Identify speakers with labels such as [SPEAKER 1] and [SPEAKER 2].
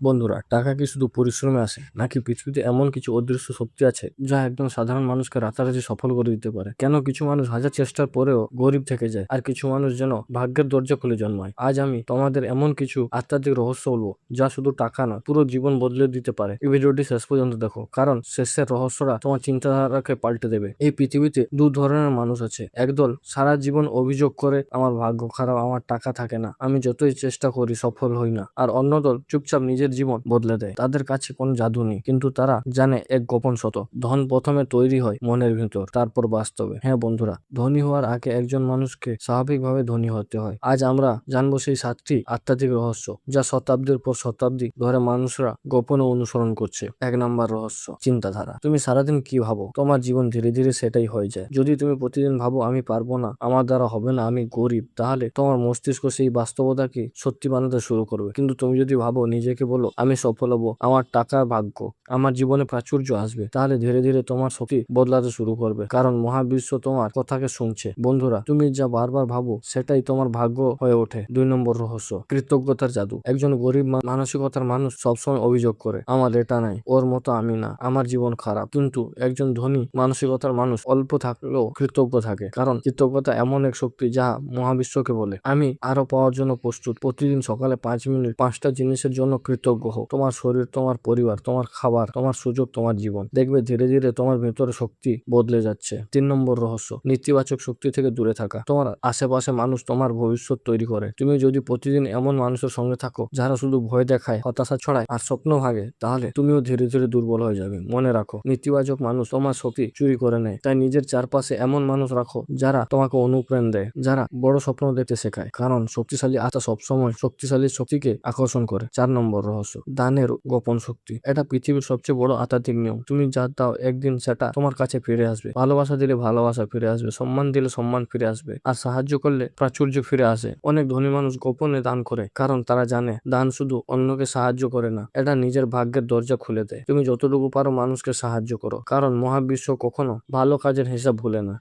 [SPEAKER 1] বন্ধুরা, টাকা কি শুধু পরিশ্রমে আসে, নাকি পৃথিবীতে এমন কিছু অদৃশ্য শক্তি আছে যা একদম সাধারণ মানুষকে রাতারাতি সফল করে দিতে পারে? কেন কিছু মানুষ হাজার চেষ্টার পরেও গরিব থেকে যায়, আর কিছু মানুষ যেন ভাগ্যের দরজা খুলে জন্মায়? আজ আমি তোমাদের এমন কিছু আধ্যাত্মিক রহস্য বলবো যা শুধু টাকা না, পুরো জীবন বদলে দিতে পারে। এই ভিডিওটি শেষ পর্যন্ত দেখো, কারণ শেষের রহস্যটা তোমার চিন্তাধারাকে পাল্টে দেবে। এই পৃথিবীতে দু ধরনের মানুষ আছে। একদল সারা জীবন অভিযোগ করে, আমার ভাগ্য খারাপ, আমার টাকা থাকে না, আমি যতই চেষ্টা করি সফল হই না। আর অন্য দল চুপচাপ নিজের জীবন বদলে দেয়। তাদের কাছে কোনো জাদু নেই, কিন্তু তারা জানে এক গোপন সত্য: ধন প্রথমে তৈরি হয় মনের ভিতর, তারপর বাস্তবে। হ্যাঁ বন্ধুরা, ধনী হওয়ার আগে একজন মানুষকে স্বাভাবিকভাবে ধনী হতে হয়। আজ আমরা জানবো সেই 7টি আধ্যাত্মিক রহস্য যা শতাব্দীর পর শতাব্দী ধরে মানুষরা গোপনে অনুসরণ করছে। 1 নম্বর রহস্য: চিন্তাধারা। তুমি সারাদিন কি ভাবো, তোমার জীবন ধীরে ধীরে সেটাই হয়ে যায়। যদি তুমি প্রতিদিন ভাবো, আমি পারবো না, আমার দ্বারা হবে না, আমি গরিব, তাহলে তোমার মস্তিষ্ক সেই বাস্তবতাকে সত্যি বানাতে শুরু করবে। কিন্তু তুমি যদি ভাবো, নিজেকে বলো, আমি সফল হবো, আমার টাকার ভাগ্য, আমার জীবনে প্রাচুর্য আসবে, তাহলে ধীরে ধীরে তোমার শক্তি বদলাতে শুরু করবে, কারণ মহাবিশ্ব তোমার কথাকে শুনছে। বন্ধুরা, তুমি যা বারবার ভাবো সেটাই তোমার ভাগ্য হয়ে ওঠে। 2 নম্বর রহস্য: কৃতজ্ঞতার জাদু। একজন গরিব মানসিকতার মানুষ সবসময় অভিযোগ করে, আমার এটা নাই, ওর মতো আমি না, আমার জীবন খারাপ। কিন্তু একজন ধনী মানসিকতার মানুষ অল্প থাকলেও কৃতজ্ঞ থাকে, কারণ কৃতজ্ঞতা এমন এক শক্তি যা মহাবিশ্বকে বলে, আমি আরো পাওয়ার জন্য প্রস্তুত। প্রতিদিন সকালে 5 মিনিট 5টা জিনিসের জন্য কৃতজ্ঞ হও: তোমার শরীর, তোমার পরিবার, তোমার খাবার, তোমার সুযোগ, তোমার জীবন। দেখবে ধীরে ধীরে তোমার ভেতরে শক্তি বদলে যাচ্ছে। 3 নম্বর রহস্য: নেতিবাচক শক্তি থেকে দূরে থাকা। তোমার আশেপাশে মানুষ তোমার ভবিষ্যৎ তৈরি করে। তুমি যদি প্রতিদিন এমন মানুষের সঙ্গে থাকো যারা শুধু ভয় দেখায়, হতাশা ছড়ায় আর স্বপ্ন ভাগে, তাহলে তুমিও ধীরে ধীরে দুর্বল হয়ে যাবে। মনে রাখো, নেতিবাচক মানুষ তোমার শক্তি চুরি করে নেয়। তাই নিজের চারপাশে এমন মানুষ রাখো যারা তোমাকে অনুপ্রেরণা দেয়, যারা বড় স্বপ্ন দেখতে শেখায়, কারণ শক্তিশালী আত্মা সবসময় শক্তিশালী শক্তিকে আকর্ষণ করে। 4 নম্বর রহস্য: দানের গোপন শক্তি। এটা পৃথিবীর সবচেয়ে বড় আধ্যাত্মিক নিয়ম। তুমি যা দাও, একদিন সেটা তোমার কাছে ফিরে আসবে। ভালোবাসা দিলে ভালোবাসা ফিরে আসবে, সম্মান দিলে সম্মান ফিরে আসবে, আর সাহায্য করলে প্রাচুর্য ফিরে আসে। অনেক ধনী মানুষ গোপনে দান করে, কারণ তারা জানে দান শুধু অন্যকে সাহায্য করে না, এটা নিজের ভাগ্যের দরজা খুলে দেয়। তুমি যতটুকু পারো মানুষকে সাহায্য করো, কারণ মহাবিশ্ব কখনো ভালো কাজের হিসাব ভুলে না।